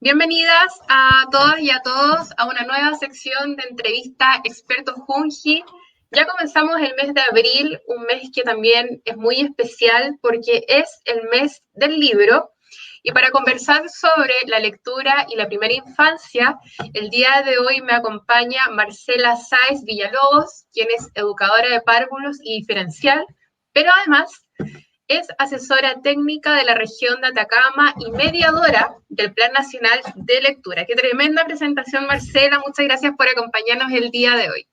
Bienvenidas a todas y a todos a una nueva sección de entrevista expertos Junji. Ya comenzamos el mes de abril, un mes que también es muy especial porque es el mes del libro. Y para conversar sobre la lectura y la primera infancia, el día de hoy me acompaña Marcela Sáez Villalobos, quien es educadora de párvulos y diferencial, pero además es asesora técnica de la región de Atacama y mediadora del Plan Nacional de Lectura. Qué tremenda presentación, Marcela. Muchas gracias por acompañarnos el día de hoy.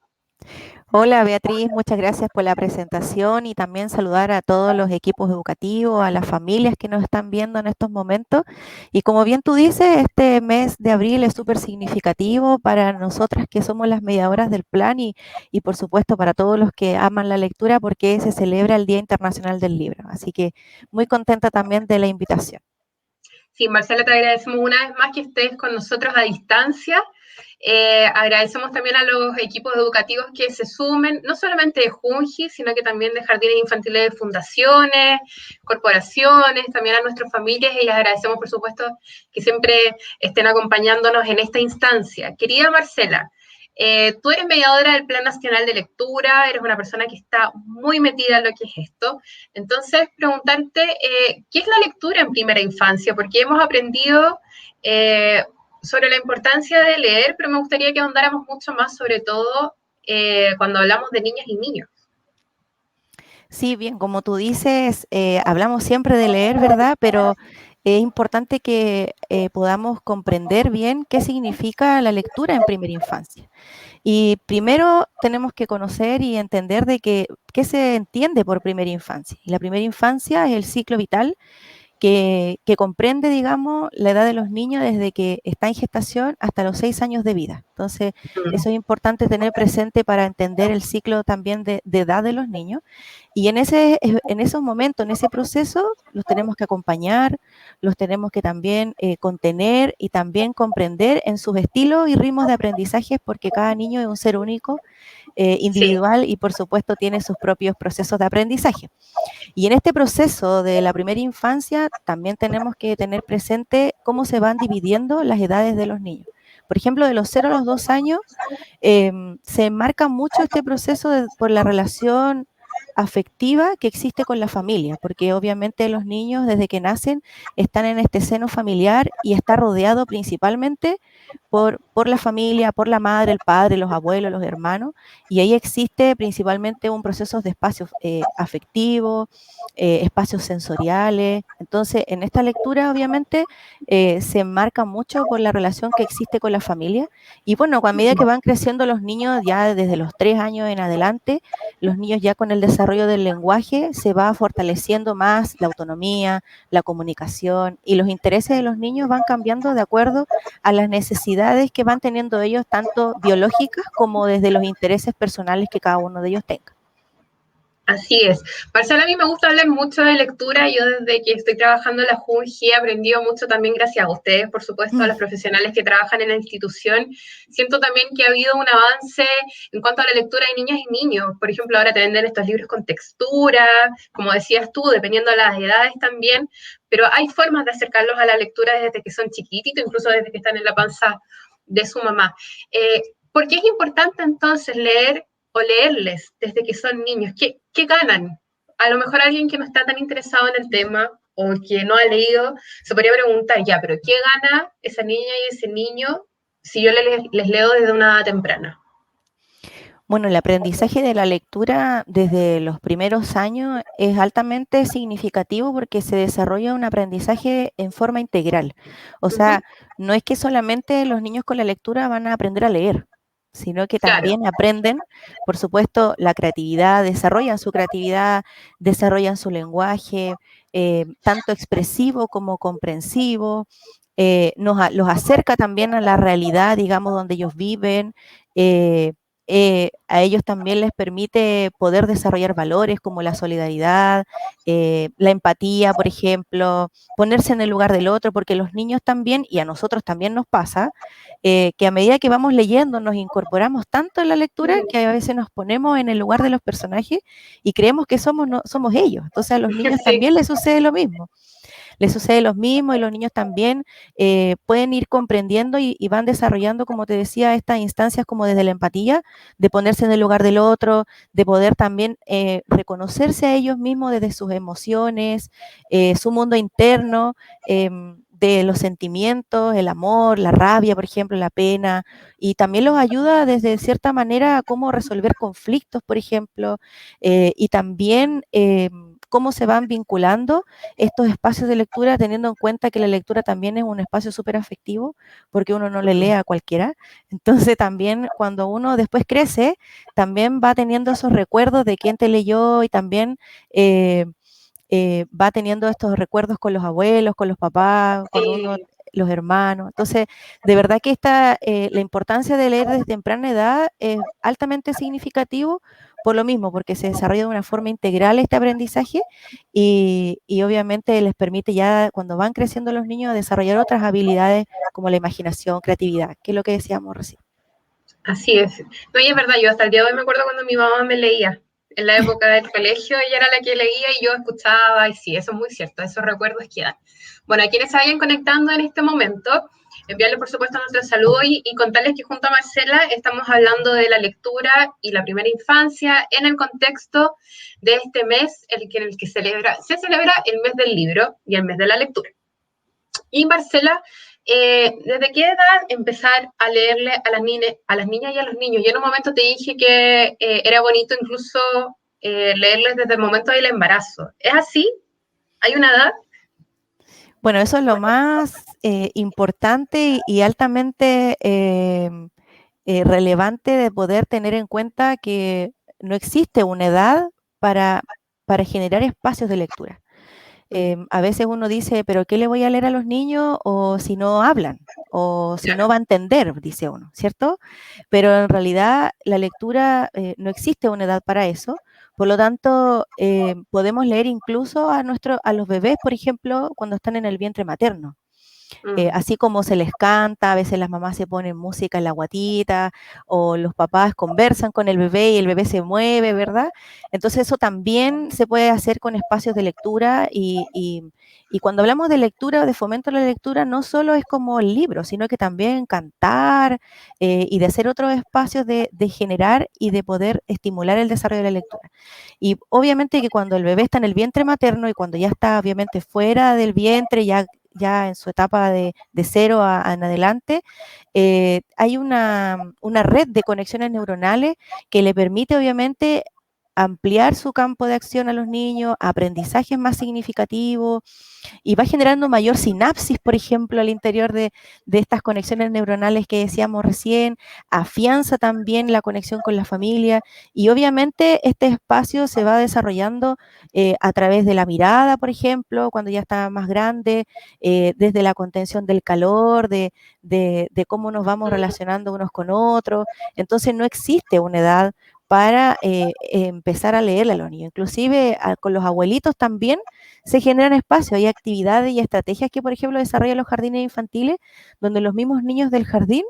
Hola Beatriz, muchas gracias por la presentación y también saludar a todos los equipos educativos, a las familias que nos están viendo en estos momentos. Y como bien tú dices, este mes de abril es súper significativo para nosotras que somos las mediadoras del plan y por supuesto para todos los que aman la lectura porque se celebra el Día Internacional del Libro. Así que muy contenta también de la invitación. Sí, Marcela, te agradecemos una vez más que estés con nosotros a distancia. Agradecemos también a los equipos educativos que se sumen, no solamente de Junji, sino que también de jardines infantiles de fundaciones, corporaciones, también a nuestras familias, y les agradecemos, por supuesto, que siempre estén acompañándonos en esta instancia. Querida Marcela, tú eres mediadora del Plan Nacional de Lectura, eres una persona que está muy metida en lo que es esto. Entonces, preguntarte, ¿qué es la lectura en primera infancia? Porque hemos aprendido sobre la importancia de leer, pero me gustaría que ahondáramos mucho más, sobre todo cuando hablamos de niñas y niños. Sí, bien, como tú dices, hablamos siempre de leer, ¿verdad? Pero es importante que podamos comprender bien qué significa la lectura en primera infancia. Y primero tenemos que conocer y entender de qué se entiende por primera infancia. Y la primera infancia es el ciclo vital que comprende, digamos, la edad de los niños desde que está en gestación hasta los 6 años de vida. Entonces, eso es importante tener presente para entender el ciclo también de edad de los niños. Y en esos momentos, en ese proceso, los tenemos que acompañar, los tenemos que también contener y también comprender en sus estilos y ritmos de aprendizaje, porque cada niño es un ser único, Sí, individual y por supuesto tiene sus propios procesos de aprendizaje. Y en este proceso de la primera infancia también tenemos que tener presente cómo se van dividiendo las edades de los niños. Por ejemplo, de los 0 a los 2 años se marca mucho este proceso por la relación afectiva que existe con la familia, porque obviamente los niños desde que nacen están en este seno familiar y está rodeado principalmente por la familia, por la madre, el padre, los abuelos, los hermanos, y ahí existe principalmente un proceso de espacios afectivos, espacios sensoriales. Entonces, en esta lectura obviamente se enmarca mucho por la relación que existe con la familia y bueno, a medida que van creciendo los niños, ya desde los 3 años en adelante, los niños ya con el desarrollo del lenguaje se va fortaleciendo más la autonomía, la comunicación y los intereses de los niños van cambiando de acuerdo a las necesidades que van teniendo ellos, tanto biológicas como desde los intereses personales que cada uno de ellos tenga. así es. Marcela, a mí me gusta hablar mucho de lectura. Yo desde que estoy trabajando en la Junji he aprendido mucho también gracias a ustedes, por supuesto, a los profesionales que trabajan en la institución. Siento también que ha habido un avance en cuanto a la lectura de niñas y niños. Por ejemplo, ahora te venden estos libros con textura, como decías tú, dependiendo de las edades también, pero hay formas de acercarlos a la lectura desde que son chiquititos, incluso desde que están en la panza de su mamá. ¿Por qué es importante entonces leer o leerles desde que son niños? ¿Qué ganan? A lo mejor alguien que no está tan interesado en el tema o que no ha leído se podría preguntar, ya, pero ¿qué gana esa niña y ese niño si yo les leo desde una edad temprana? Bueno, el aprendizaje de la lectura desde los primeros años es altamente significativo porque se desarrolla un aprendizaje en forma integral. O Uh -huh. sea, no es que solamente los niños con la lectura van a aprender a leer, sino que Claro. también aprenden, por supuesto, la creatividad, desarrollan su lenguaje, tanto expresivo como comprensivo, los acerca también a la realidad, digamos, donde ellos viven. eh, a ellos también les permite poder desarrollar valores como la solidaridad, la empatía, por ejemplo, ponerse en el lugar del otro, porque los niños también, y a nosotros también nos pasa, que a medida que vamos leyendo nos incorporamos tanto en la lectura que a veces nos ponemos en el lugar de los personajes y creemos que somos, no, somos ellos. Entonces a los niños Sí. también les sucede lo mismo. les sucede lo mismo y los niños también pueden ir comprendiendo y van desarrollando, como te decía, estas instancias como desde la empatía, de ponerse en el lugar del otro, de poder también reconocerse a ellos mismos desde sus emociones, su mundo interno, de los sentimientos, el amor, la rabia, por ejemplo, la pena, y también los ayuda desde cierta manera a cómo resolver conflictos, por ejemplo, y también cómo se van vinculando estos espacios de lectura, teniendo en cuenta que la lectura también es un espacio súper afectivo, porque uno no le lee a cualquiera. Entonces también cuando uno después crece, también va teniendo esos recuerdos de quién te leyó y también va teniendo estos recuerdos con los abuelos, con los papás, con uno, Sí. los hermanos. Entonces, de verdad que la importancia de leer desde temprana edad es altamente significativo por lo mismo, porque se desarrolla de una forma integral este aprendizaje y obviamente les permite ya cuando van creciendo los niños desarrollar otras habilidades como la imaginación, creatividad, que es lo que decíamos recién. Así es. No, y es verdad, yo hasta el día de hoy me acuerdo cuando mi mamá me leía. En la época del colegio ella era la que leía y yo escuchaba, y sí, eso es muy cierto, esos recuerdos quedan. Bueno, a quienes se vayan conectando en este momento, enviarles por supuesto nuestro saludo y contarles que junto a Marcela estamos hablando de la lectura y la primera infancia en el contexto de este mes en el que se celebra el mes del libro y el mes de la lectura. Y Marcela, ¿desde qué edad empezar a leerle a las niñas y a los niños? Yo en un momento te dije que era bonito incluso leerles desde el momento del embarazo. ¿Es así? ¿Hay una edad? Bueno, eso es lo más importante y altamente relevante de poder tener en cuenta que no existe una edad para, para generar espacios de lectura. A veces uno dice, pero ¿qué le voy a leer a los niños o si no hablan? O si no Claro. va a entender, dice uno, ¿cierto? Pero en realidad la lectura no existe una edad para eso. Por lo tanto, podemos leer incluso a los bebés, por ejemplo, cuando están en el vientre materno. Mm. Así como se les canta, a veces las mamás se ponen música en la guatita o los papás conversan con el bebé y el bebé se mueve, ¿verdad? Entonces eso también se puede hacer con espacios de lectura y cuando hablamos de lectura o de fomento a la lectura, no solo es como el libro, sino que también cantar y de hacer otros espacios de generar y de poder estimular el desarrollo de la lectura. Y obviamente que cuando el bebé está en el vientre materno y cuando ya está obviamente fuera del vientre, ya en su etapa de cero en adelante, hay una red de conexiones neuronales que le permite obviamente ampliar su campo de acción a los niños, aprendizajes más significativos, y va generando mayor sinapsis, por ejemplo, al interior de estas conexiones neuronales que decíamos recién, afianza también la conexión con la familia y obviamente este espacio se va desarrollando a través de la mirada, por ejemplo, cuando ya está más grande, desde la contención del calor, de cómo nos vamos relacionando unos con otros. Entonces no existe una edad para empezar a leerle a los niños. Inclusive con los abuelitos también se generan espacios, hay actividades y estrategias que, por ejemplo, desarrollan los jardines infantiles, donde los mismos niños del jardín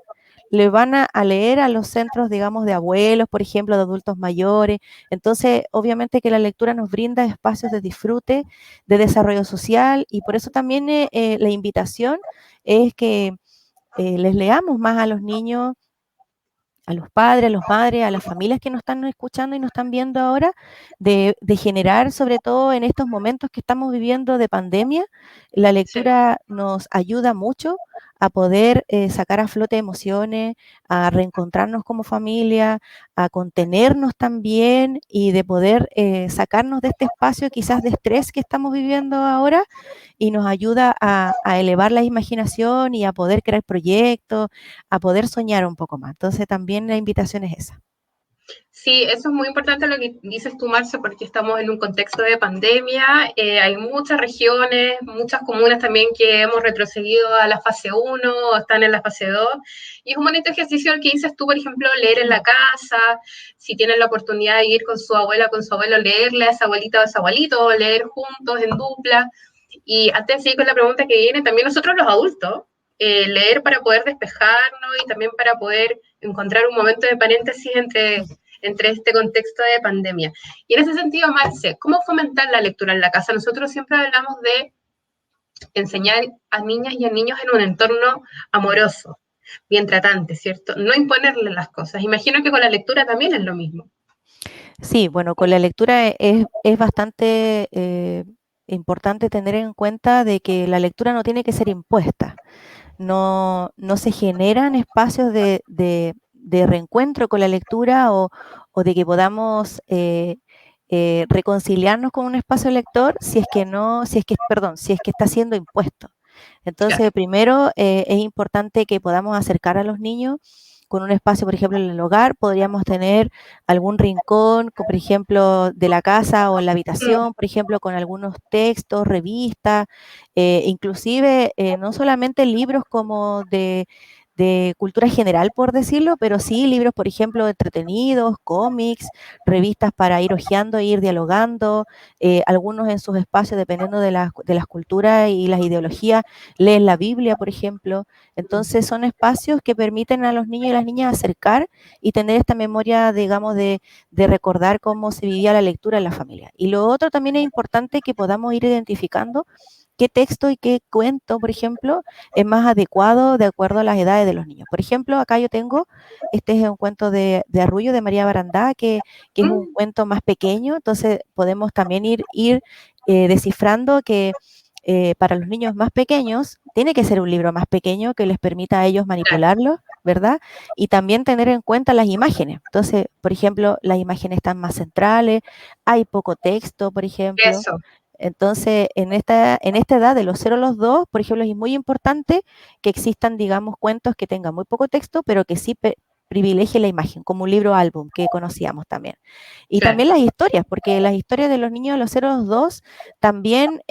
le van a leer a los centros, digamos, de abuelos, por ejemplo, de adultos mayores. Entonces, obviamente que la lectura nos brinda espacios de disfrute, de desarrollo social, y por eso también la invitación es que les leamos más a los niños, a los padres, a las madres, a las familias que nos están escuchando y nos están viendo ahora, de generar, sobre todo en estos momentos que estamos viviendo de pandemia, la Sí. lectura nos ayuda mucho a poder sacar a flote emociones, a reencontrarnos como familia, a contenernos también y de poder sacarnos de este espacio quizás de estrés que estamos viviendo ahora y nos ayuda a elevar la imaginación y a poder crear proyectos, a poder soñar un poco más. Entonces también la invitación es esa. Sí, eso es muy importante lo que dices tú, Marce, porque estamos en un contexto de pandemia. Hay muchas regiones, muchas comunas también que hemos retrocedido a la fase 1 o están en la fase 2. Y es un bonito ejercicio el que dices tú, por ejemplo, leer en la casa, si tienen la oportunidad de ir con su abuela, con su abuelo, leerle a esa abuelita o a ese abuelito, o leer juntos en dupla. Y antes de seguir con la pregunta que viene, también nosotros los adultos, leer para poder despejarnos y también para poder encontrar un momento de paréntesis entre este contexto de pandemia. Y en ese sentido, Marce, ¿cómo fomentar la lectura en la casa? Nosotros siempre hablamos de enseñar a niñas y a niños en un entorno amoroso, bien tratante, ¿cierto? No imponerle las cosas. Imagino que con la lectura también es lo mismo. Sí, bueno, con la lectura es bastante importante tener en cuenta de que la lectura no tiene que ser impuesta. No se generan espacios de reencuentro con la lectura o de que podamos reconciliarnos con un espacio lector si es que no, si es que, perdón, si es que está siendo impuesto. Claro. Entonces, primero es importante que podamos acercar a los niños con un espacio, por ejemplo, en el hogar, podríamos tener algún rincón, por ejemplo, de la casa o en la Mm, habitación, por ejemplo, con algunos textos, revistas, inclusive no solamente libros como de cultura general, por decirlo, pero sí libros, por ejemplo, entretenidos, cómics, revistas para ir hojeando e ir dialogando, algunos en sus espacios, dependiendo de las culturas y las ideologías, leen la Biblia, por ejemplo. Entonces son espacios que permiten a los niños y las niñas acercar y tener esta memoria, digamos, de recordar cómo se vivía la lectura en la familia. Y lo otro también es importante que podamos ir identificando qué texto y qué cuento, por ejemplo, es más adecuado de acuerdo a las edades de los niños. Por ejemplo, acá yo tengo, este es un cuento de Arrullo de María Barandá, que es un mm, cuento más pequeño, entonces podemos también ir descifrando que para los niños más pequeños tiene que ser un libro más pequeño que les permita a ellos claro. manipularlo, ¿verdad? Y también tener en cuenta las imágenes. Entonces, por ejemplo, las imágenes están más centrales, hay poco texto, por ejemplo. Eso. Entonces, en esta edad de los 0 a los 2, por ejemplo, es muy importante que existan, digamos, cuentos que tengan muy poco texto, pero que sí privilegie la imagen, como un libro álbum que conocíamos también. Y Claro. también las historias, porque las historias de los niños de los 0 a los 2 también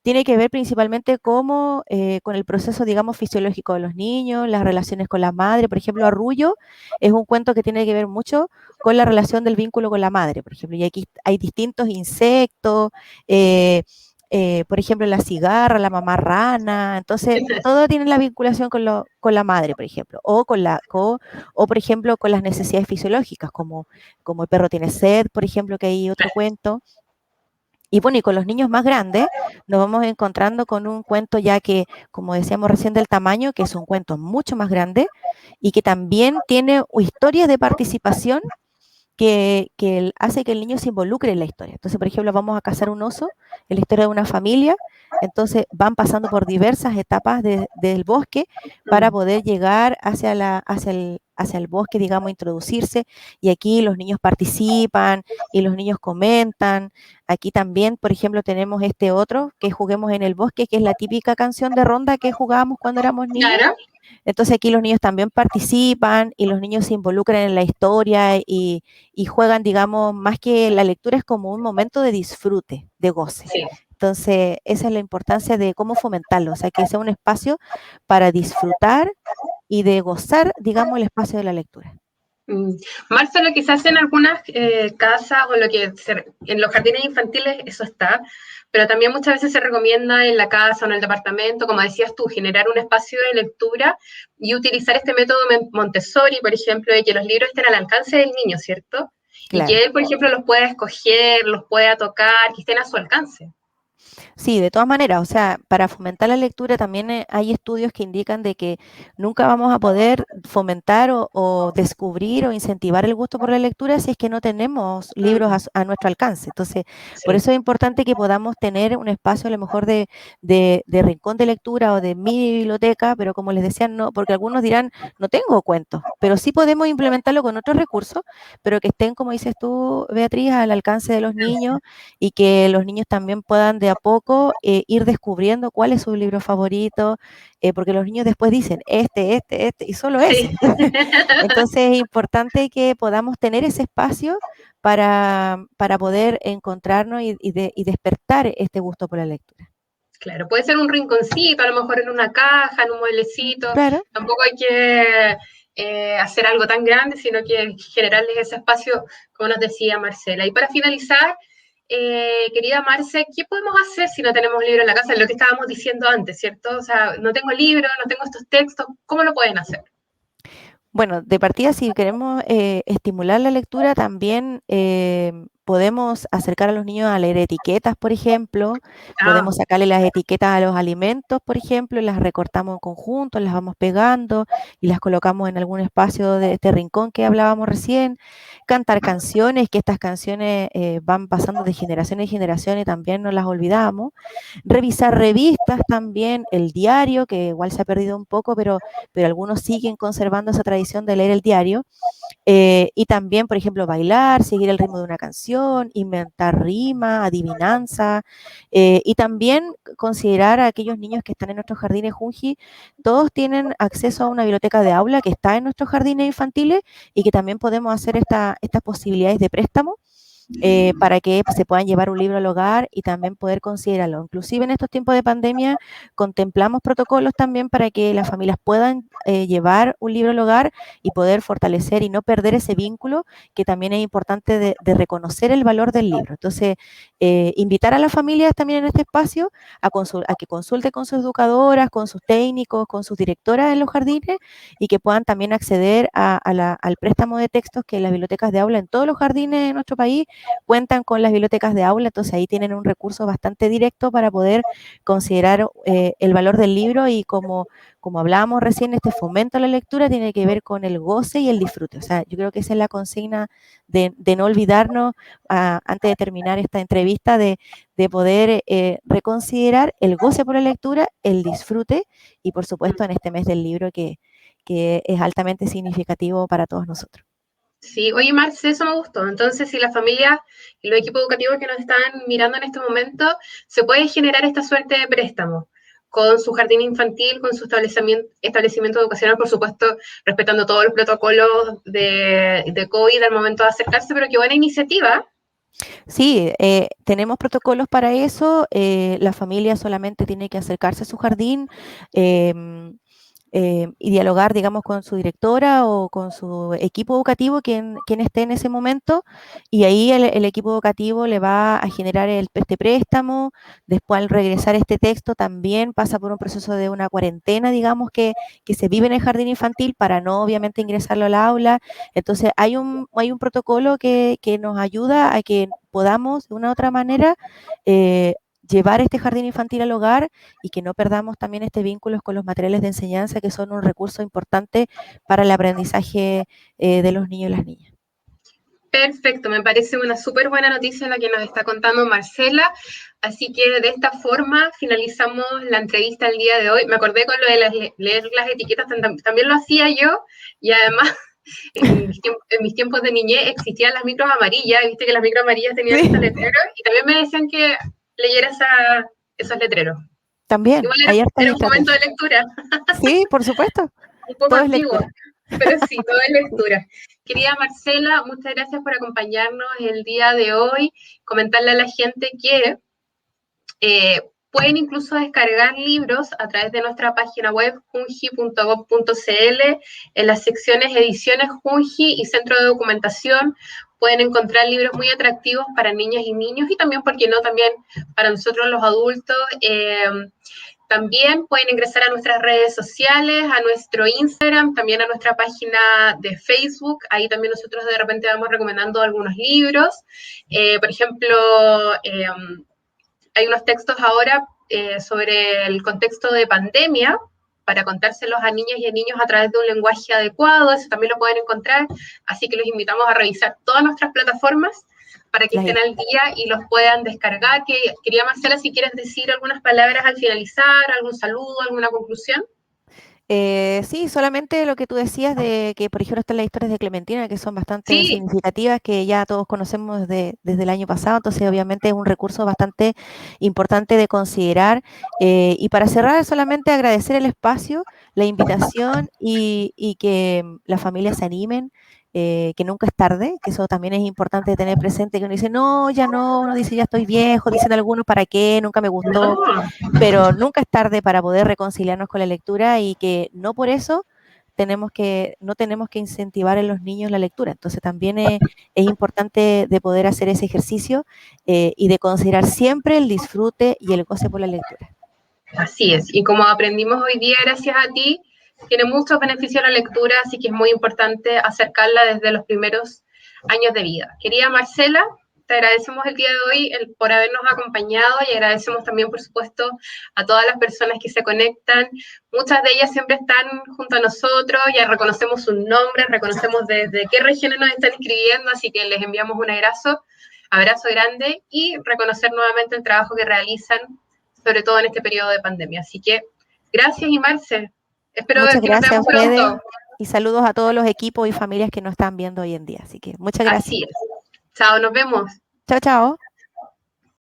tiene que ver principalmente con el proceso, digamos, fisiológico de los niños, las relaciones con la madre. Por ejemplo, Arrullo es un cuento que tiene que ver mucho con la relación del vínculo con la madre, por ejemplo. Y aquí hay distintos insectos, eh, por ejemplo, la cigarra, la mamá rana. Entonces, todo tiene la vinculación con la madre, por ejemplo, o, por ejemplo, con las necesidades fisiológicas, como el perro tiene sed, por ejemplo, que hay otro cuento. Y bueno, y con los niños más grandes nos vamos encontrando con un cuento ya que, como decíamos recién, del tamaño, que es un cuento mucho más grande y que también tiene historias de participación que hace que el niño se involucre en la historia. Entonces, por ejemplo, vamos a cazar un oso en la historia de una familia, entonces van pasando por diversas etapas del bosque para Mm, poder llegar hacia el bosque, digamos, introducirse, y aquí los niños participan y los niños comentan. Aquí también, por ejemplo, tenemos este otro, que Juguemos en el Bosque, que es la típica canción de ronda que jugábamos cuando éramos niños. claro. Entonces aquí los niños también participan y los niños se involucran en la historia y juegan, digamos, más que la lectura es como un momento de disfrute, de goce. Sí. Entonces, esa es la importancia de cómo fomentarlo, o sea, que sea un espacio para disfrutar y de gozar, digamos, el espacio de la lectura. Mm. Marta, lo que se hace en algunas casas o en los jardines infantiles, eso está, pero también muchas veces se recomienda en la casa o en el departamento, como decías tú, generar un espacio de lectura y utilizar este método Montessori, por ejemplo, de que los libros estén al alcance del niño, ¿cierto? Y Claro. que él, por ejemplo, los pueda escoger, los pueda tocar, que estén a su alcance. Sí, de todas maneras, o sea, para fomentar la lectura también hay estudios que indican de que nunca vamos a poder fomentar o descubrir o incentivar el gusto por la lectura si es que no tenemos libros Mm, a nuestro alcance. Entonces, por sí, eso es importante que podamos tener un espacio a lo mejor de rincón de lectura o de mini biblioteca, pero como les decía, no, porque algunos dirán, no tengo cuentos, pero sí podemos implementarlo con otros recursos, pero que estén, como dices tú, Beatriz, al alcance de los niños y que los niños también puedan de a poco ir descubriendo cuál es su libro favorito, porque los niños después dicen y solo sí. ese. Entonces es importante que podamos tener ese espacio para poder encontrarnos y despertar este gusto por la lectura. Claro, puede ser un rinconcito, a lo mejor en una caja, en un mueblecito. Claro. Tampoco hay que hacer algo tan grande, sino que generarles ese espacio, como nos decía Marcela. Y para finalizar, querida Marce, ¿qué podemos hacer si no tenemos libro en la casa? Es lo que estábamos diciendo antes, ¿cierto? O sea, no tengo libro, no tengo estos textos, ¿cómo lo pueden hacer? Bueno, de partida, si queremos estimular la lectura, también podemos acercar a los niños a leer etiquetas, por ejemplo, Ah, podemos sacarle las etiquetas a los alimentos, por ejemplo, y las recortamos en conjunto, las vamos pegando y las colocamos en algún espacio de este rincón que hablábamos recién, cantar canciones, que estas canciones van pasando de generación en generación y también no las olvidamos, revisar revistas también, el diario, que igual se ha perdido un poco, pero algunos siguen conservando esa tradición de leer el diario, y también, por ejemplo, bailar, seguir el ritmo de una canción, inventar rima, adivinanza, y también considerar a aquellos niños que están en nuestros jardines Junji, todos tienen acceso a una biblioteca de aula que está en nuestros jardines infantiles y que también podemos hacer estas posibilidades de préstamo para que se puedan llevar un libro al hogar y también poder considerarlo. Inclusive en estos tiempos de pandemia contemplamos protocolos también para que las familias puedan llevar un libro al hogar y poder fortalecer y no perder ese vínculo, que también es importante de reconocer el valor del libro. Entonces, invitar a las familias también en este espacio a que consulte con sus educadoras, con sus técnicos, con sus directoras en los jardines y que puedan también acceder al préstamo de textos que las bibliotecas de aula en todos los jardines de nuestro país cuentan con las bibliotecas de aula, entonces ahí tienen un recurso bastante directo para poder considerar el valor del libro y como hablábamos recién, este fomento a la lectura tiene que ver con el goce y el disfrute. O sea, yo creo que esa es la consigna de no olvidarnos antes de terminar esta entrevista de poder reconsiderar el goce por la lectura, el disfrute y por supuesto en este mes del libro que es altamente significativo para todos nosotros. sí, oye, Marce, eso me gustó. Entonces, si las familias y los equipos educativos que nos están mirando en este momento, se puede generar esta suerte de préstamo con su jardín infantil, con su establecimiento educacional, por supuesto, respetando todos los protocolos de COVID al momento de acercarse, pero qué buena iniciativa. Sí, tenemos protocolos para eso. La familia solamente tiene que acercarse a su jardín y dialogar, digamos, con su directora o con su equipo educativo, quien esté en ese momento, y ahí el equipo educativo le va a generar este préstamo. Después, al regresar este texto, también pasa por un proceso de una cuarentena, digamos, que se vive en el jardín infantil para no, obviamente, ingresarlo al aula. Entonces, hay un protocolo que nos ayuda a que podamos, de una u otra manera, llevar este jardín infantil al hogar y que no perdamos también este vínculo con los materiales de enseñanza, que son un recurso importante para el aprendizaje de los niños y las niñas. Perfecto, me parece una súper buena noticia la que nos está contando Marcela. Así que de esta forma finalizamos la entrevista el día de hoy. Me acordé con lo de leer las etiquetas, también lo hacía yo y además en mis tiempos de niñez existían las micros amarillas, viste que las micros amarillas tenían estos Sí, letreros y también me decían que leyera esos letreros. también, Igual hay hartas era un momento de estrategias. lectura, Sí, por supuesto, un poco todo es antiguo, lectura. pero sí, todo es Sí. lectura. Querida Marcela, muchas gracias por acompañarnos el día de hoy. Comentarle a la gente que pueden incluso descargar libros a través de nuestra página web junji.gov.cl en las secciones ediciones Junji y centro de documentación. Pueden encontrar libros muy atractivos para niñas y niños y también, ¿por qué no?, también para nosotros los adultos. También pueden ingresar a nuestras redes sociales, a nuestro Instagram, también a nuestra página de Facebook. Ahí también nosotros de repente vamos recomendando algunos libros. Por ejemplo, hay unos textos ahora sobre el contexto de pandemia para contárselos a niñas y a niños a través de un lenguaje adecuado. Eso también lo pueden encontrar. Así que los invitamos a revisar todas nuestras plataformas para que Las estén al día y los puedan descargar. Quería, Marcela, si quieres decir algunas palabras al finalizar, algún saludo, alguna conclusión. Sí, solamente lo que tú decías de que, por ejemplo, están las historias de Clementina, que son bastante Sí, significativas, que ya todos conocemos desde el año pasado, entonces obviamente es un recurso bastante importante de considerar. Y para cerrar, solamente agradecer el espacio, la invitación y que las familias se animen. Que nunca es tarde, que eso también es importante tener presente, que uno dice, no, ya no, uno dice, ya estoy viejo, dicen algunos, ¿para qué? Nunca me gustó, no, pero nunca es tarde para poder reconciliarnos con la lectura y que no por eso no tenemos que incentivar en los niños la lectura. Entonces también es importante de poder hacer ese ejercicio y de considerar siempre el disfrute y el goce por la lectura. así es. Y como aprendimos hoy día, gracias a ti, tiene muchos beneficios la lectura, así que es muy importante acercarla desde los primeros años de vida. Querida Marcela, te agradecemos el día de hoy por habernos acompañado y agradecemos también, por supuesto, a todas las personas que se conectan. Muchas de ellas siempre están junto a nosotros, ya reconocemos sus nombres, reconocemos desde qué regiones nos están escribiendo, así que les enviamos un abrazo grande y reconocer nuevamente el trabajo que realizan, sobre todo en este periodo de pandemia. Así que gracias y Marce, espero Muchas que nos gracias a veamos ustedes pronto. y saludos a todos los equipos y familias que nos están viendo hoy en día. Así que muchas gracias. Así es. Chao, nos vemos. Chao, chao.